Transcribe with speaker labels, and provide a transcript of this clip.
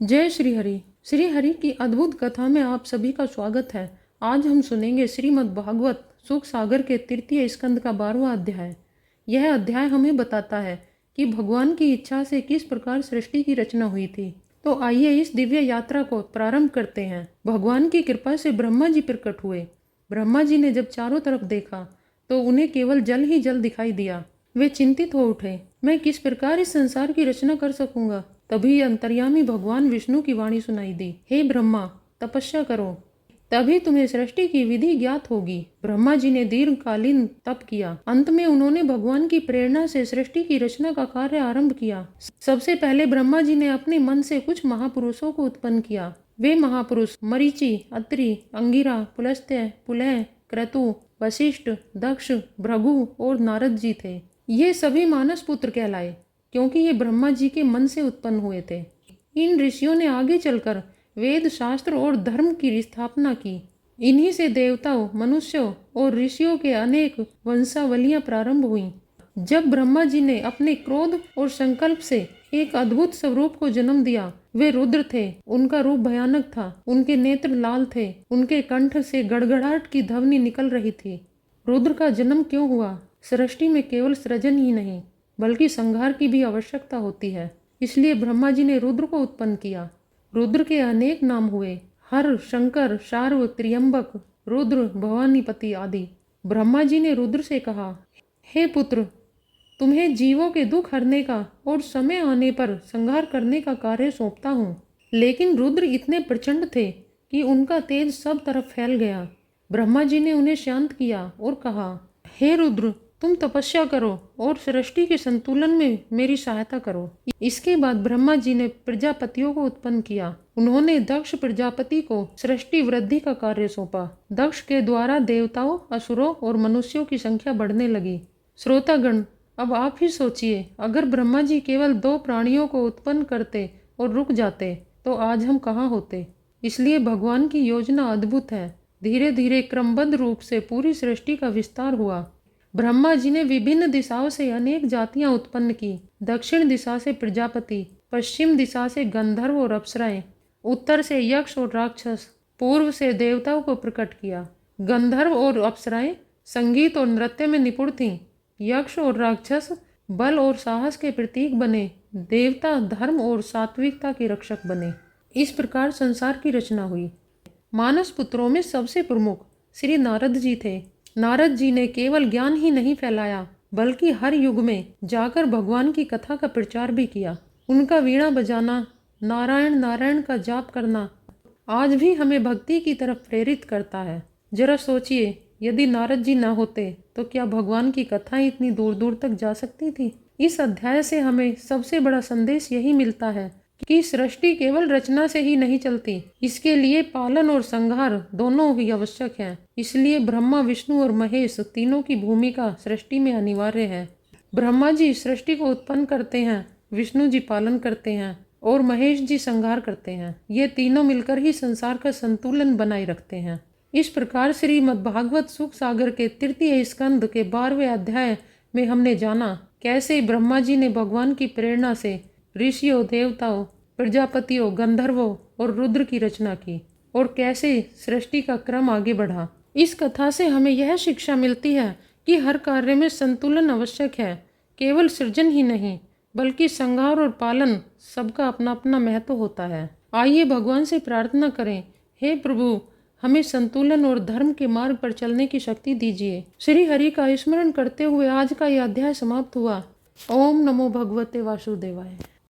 Speaker 1: जय श्री हरि। श्री हरि की अद्भुत कथा में आप सभी का स्वागत है। आज हम सुनेंगे श्रीमद् भागवत सुख सागर के तृतीय स्कंद का 12वां अध्याय। यह अध्याय हमें बताता है कि भगवान की इच्छा से किस प्रकार सृष्टि की रचना हुई थी। तो आइए इस दिव्य यात्रा को प्रारंभ करते हैं। भगवान की कृपा से ब्रह्मा जी प्रकट हुए। ब्रह्मा जी ने जब चारों तरफ देखा तो उन्हें केवल जल ही जल दिखाई दिया। वे चिंतित हो उठे, मैं किस प्रकार इस संसार की रचना कर सकूंगा। तभी अंतर्यामी भगवान विष्णु की वाणी सुनाई दी, हे ब्रह्मा, तपस्या करो, तभी तुम्हें सृष्टि की विधि ज्ञात होगी। ब्रह्मा जी ने दीर्घकालीन तप किया। अंत में उन्होंने भगवान की प्रेरणा से सृष्टि की रचना का कार्य आरंभ किया। सबसे पहले ब्रह्मा जी ने अपने मन से कुछ महापुरुषों को उत्पन्न किया। वे महापुरुष मरीचि, अत्रि, अंगिरा, पुलस्त्य, पुलह, क्रतु, वशिष्ठ, दक्ष, भृगु और नारद जी थे। ये सभी मानस पुत्र कहलाए क्योंकि ये ब्रह्मा जी के मन से उत्पन्न हुए थे। इन ऋषियों ने आगे चलकर वेद, शास्त्र और धर्म की स्थापना की। इन्हीं से देवताओं, मनुष्यों और ऋषियों के अनेक वंशावलियां प्रारंभ हुईं। जब ब्रह्मा जी ने अपने क्रोध और संकल्प से एक अद्भुत स्वरूप को जन्म दिया, वे रुद्र थे। उनका रूप भयानक था, उनके नेत्र लाल थे, उनके कंठ से गड़गड़ाहट की ध्वनि निकल रही थी। रुद्र का जन्म क्यों हुआ? सृष्टि में केवल सृजन ही नहीं बल्कि संहार की भी आवश्यकता होती है, इसलिए ब्रह्मा जी ने रुद्र को उत्पन्न किया। रुद्र के अनेक नाम हुए, हर, शंकर, शार्व, त्र्यंबक, रुद्र, भवानीपति आदि। ब्रह्मा जी ने रुद्र से कहा, हे पुत्र, तुम्हें जीवों के दुख हरने का और समय आने पर संहार करने का कार्य सौंपता हूँ। लेकिन रुद्र इतने प्रचंड थे कि उनका तेज सब तरफ फैल गया। ब्रह्मा जी ने उन्हें शांत किया और कहा, हे रुद्र, तुम तपस्या करो और सृष्टि के संतुलन में मेरी सहायता करो। इसके बाद ब्रह्मा जी ने प्रजापतियों को उत्पन्न किया। उन्होंने दक्ष प्रजापति को सृष्टि वृद्धि का कार्य सौंपा। दक्ष के द्वारा देवताओं, असुरों और मनुष्यों की संख्या बढ़ने लगी। श्रोतागण, अब आप ही सोचिए, अगर ब्रह्मा जी केवल 2 प्राणियों को उत्पन्न करते और रुक जाते तो आज हम कहाँ होते। इसलिए भगवान की योजना अद्भुत है। धीरे धीरे क्रमबद्ध रूप से पूरी सृष्टि का विस्तार हुआ। ब्रह्मा जी ने विभिन्न दिशाओं से अनेक जातियां उत्पन्न की। दक्षिण दिशा से प्रजापति, पश्चिम दिशा से गंधर्व और अप्सराएं, उत्तर से यक्ष और राक्षस, पूर्व से देवताओं को प्रकट किया। गंधर्व और अप्सराएं संगीत और नृत्य में निपुण थीं। यक्ष और राक्षस बल और साहस के प्रतीक बने। देवता धर्म और सात्विकता के रक्षक बने। इस प्रकार संसार की रचना हुई। मानस पुत्रों में सबसे प्रमुख श्री नारद जी थे। नारद जी ने केवल ज्ञान ही नहीं फैलाया बल्कि हर युग में जाकर भगवान की कथा का प्रचार भी किया। उनका वीणा बजाना, नारायण नारायण का जाप करना आज भी हमें भक्ति की तरफ प्रेरित करता है। जरा सोचिए, यदि नारद जी न होते तो क्या भगवान की कथाएं इतनी दूर दूर तक जा सकती थी। इस अध्याय से हमें सबसे बड़ा संदेश यही मिलता है कि सृष्टि केवल रचना से ही नहीं चलती, इसके लिए पालन और संहार दोनों ही आवश्यक हैं। इसलिए ब्रह्मा, विष्णु और महेश तीनों की भूमिका सृष्टि में अनिवार्य है। ब्रह्मा जी सृष्टि को उत्पन्न करते हैं, विष्णु जी पालन करते हैं और महेश जी संहार करते हैं। ये तीनों मिलकर ही संसार का संतुलन बनाए रखते हैं। इस प्रकार श्रीमद् भागवत सुख सागर के तृतीय स्कंद के 12वें अध्याय में हमने जाना कैसे ब्रह्मा जी ने भगवान की प्रेरणा से ऋषियों, देवताओं, प्रजापतियों, गंधर्वों और रुद्र की रचना की और कैसे सृष्टि का क्रम आगे बढ़ा। इस कथा से हमें यह शिक्षा मिलती है कि हर कार्य में संतुलन आवश्यक है। केवल सृजन ही नहीं बल्कि संहार और पालन सबका अपना अपना महत्व होता है। आइए भगवान से प्रार्थना करें, हे प्रभु, हमें संतुलन और धर्म के मार्ग पर चलने की शक्ति दीजिए। श्री हरि का स्मरण करते हुए आज का यह अध्याय समाप्त हुआ। ओम नमो भगवते वासुदेवाय।